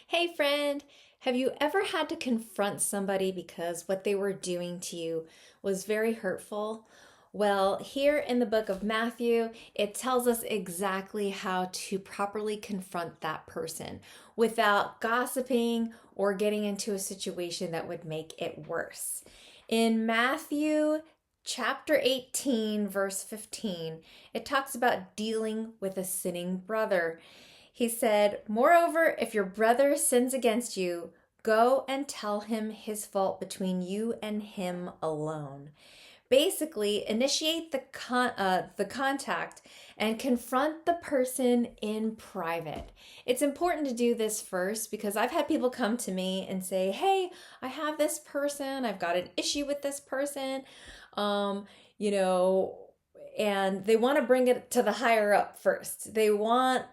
Hey friend, have you ever had to confront somebody because what they were doing to you was very hurtful? Well, here in the book of Matthew, it tells us exactly how to properly confront that person without gossiping or getting into a situation that would make it worse. In Matthew chapter 18, verse 15, it talks about dealing with a sinning brother. He said, "Moreover, if your brother sins against you, go and tell him his fault between you and him alone." Basically, initiate the contact and confront the person in private. It's important to do this first because I've had people come to me and say, "Hey, I have this person. I've got an issue with this person." Um, you know, and they want to bring it to the higher up first. They want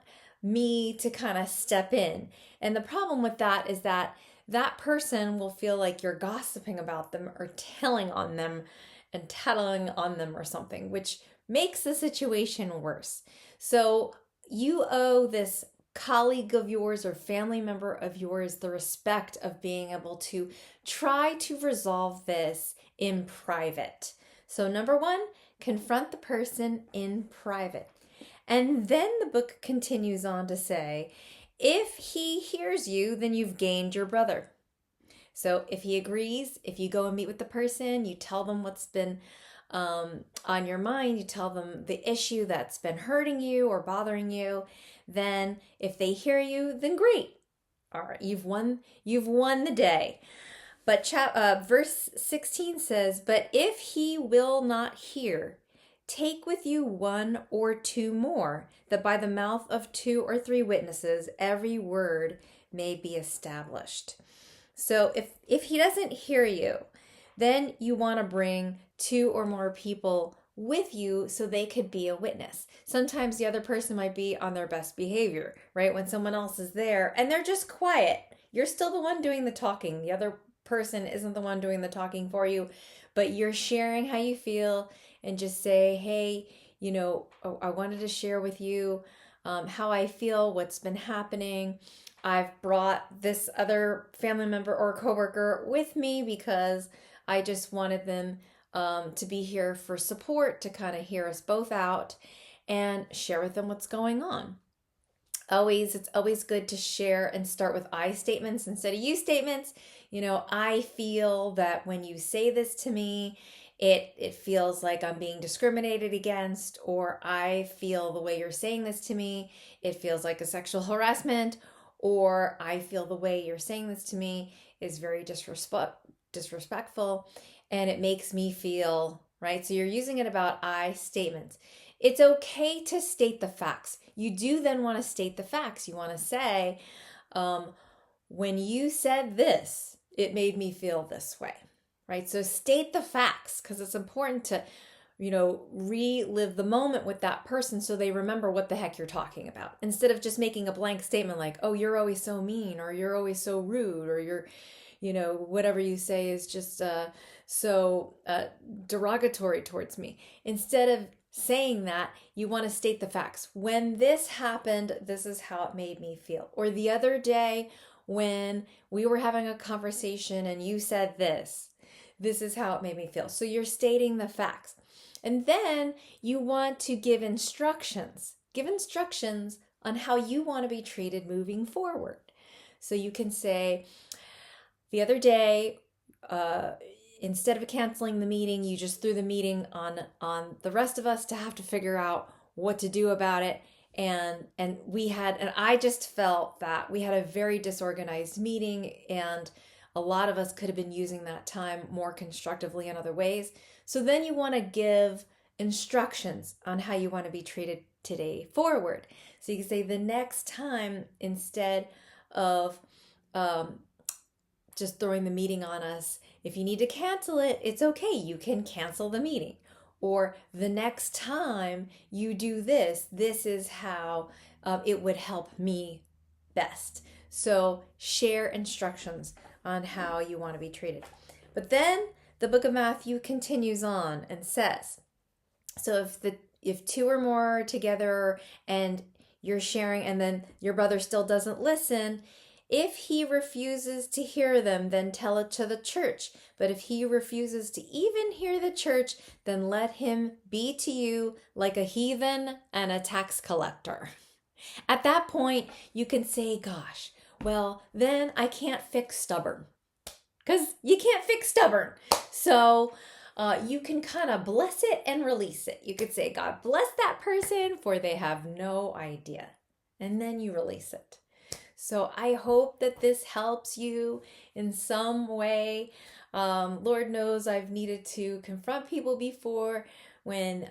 me to kind of step in. And the problem with that is that that person will feel like you're gossiping about them or telling on them and tattling on them or something, which makes the situation worse. So you owe this colleague of yours or family member of yours the respect of being able to try to resolve this in private. So, number one, confront the person in private. And then the book continues on to say, if he hears you, then you've gained your brother. So if he agrees, if you go and meet with the person, you tell them what's been on your mind, you tell them the issue that's been hurting you or bothering you, then if they hear you, then great. All right, you've won the day. But verse 16 says, "But if he will not hear, take with you one or two more, that by the mouth of two or three witnesses every word may be established." So if he doesn't hear you, then you want to bring two or more people with you so they could be a witness. Sometimes the other person might be on their best behavior, right? When someone else is there and they're just quiet, you're still the one doing the talking. The other person isn't the one doing the talking for you, but you're sharing how you feel and just say, "Hey, I wanted to share with you how I feel, what's been happening. I've brought this other family member or coworker with me because I just wanted them to be here for support, to kind of hear us both out and share with them what's going on." It's always good to share and start with I statements instead of you statements. "I feel that when you say this to me, it feels like I'm being discriminated against," or "I feel the way you're saying this to me, it feels like a sexual harassment," or "I feel the way you're saying this to me is very disrespectful and it makes me feel," right? So you're using it about I statements. It's okay to state the facts. You do then want to state the facts. You want to say, "When you said this, it made me feel this way," right? So state the facts because it's important to, relive the moment with that person so they remember what the heck you're talking about instead of just making a blank statement like, "Oh, you're always so mean," or "You're always so rude," or "You're," whatever you say is just so derogatory towards me. Instead of saying that, you want to state the facts. "When this happened, this is how it made me feel." Or "The other day when we were having a conversation and you said this is how it made me feel." So you're stating the facts. And then you want to give instructions. Give instructions on how you want to be treated moving forward. So you can say, "The other day, instead of canceling the meeting, you just threw the meeting on the rest of us to have to figure out what to do about it. And I just felt that we had a very disorganized meeting and a lot of us could have been using that time more constructively in other ways." So then you want to give instructions on how you want to be treated today forward. So you can say, "The next time, instead of just throwing the meeting on us, if you need to cancel it, it's okay. You can cancel the meeting." Or, "The next time you do this, this is how it would help me best." So share instructions on how you want to be treated. But then the book of Matthew continues on and says, so if two or more are together and you're sharing and then your brother still doesn't listen, If he refuses to hear them, then tell it to the church. But if he refuses to even hear the church, then let him be to you like a heathen and a tax collector. At that point, you can say, gosh, well, then I can't fix stubborn. Because you can't fix stubborn. So you can kind of bless it and release it. You could say, God bless that person, for they have no idea. And then you release it. So I hope that this helps you in some way. Lord knows I've needed to confront people before when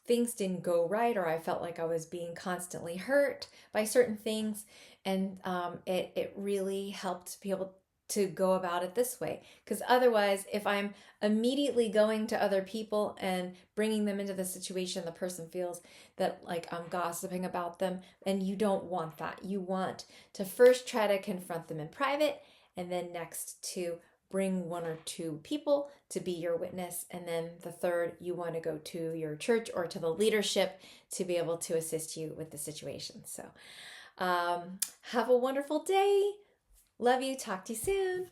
things didn't go right, or I felt like I was being constantly hurt by certain things. And it really helped be able to go about it this way. Because otherwise, if I'm immediately going to other people and bringing them into the situation, the person feels that like I'm gossiping about them, and you don't want that. You want to first try to confront them in private, and then next to bring one or two people to be your witness. And then the third, you want to go to your church or to the leadership to be able to assist you with the situation. So have a wonderful day. Love you. Talk to you soon.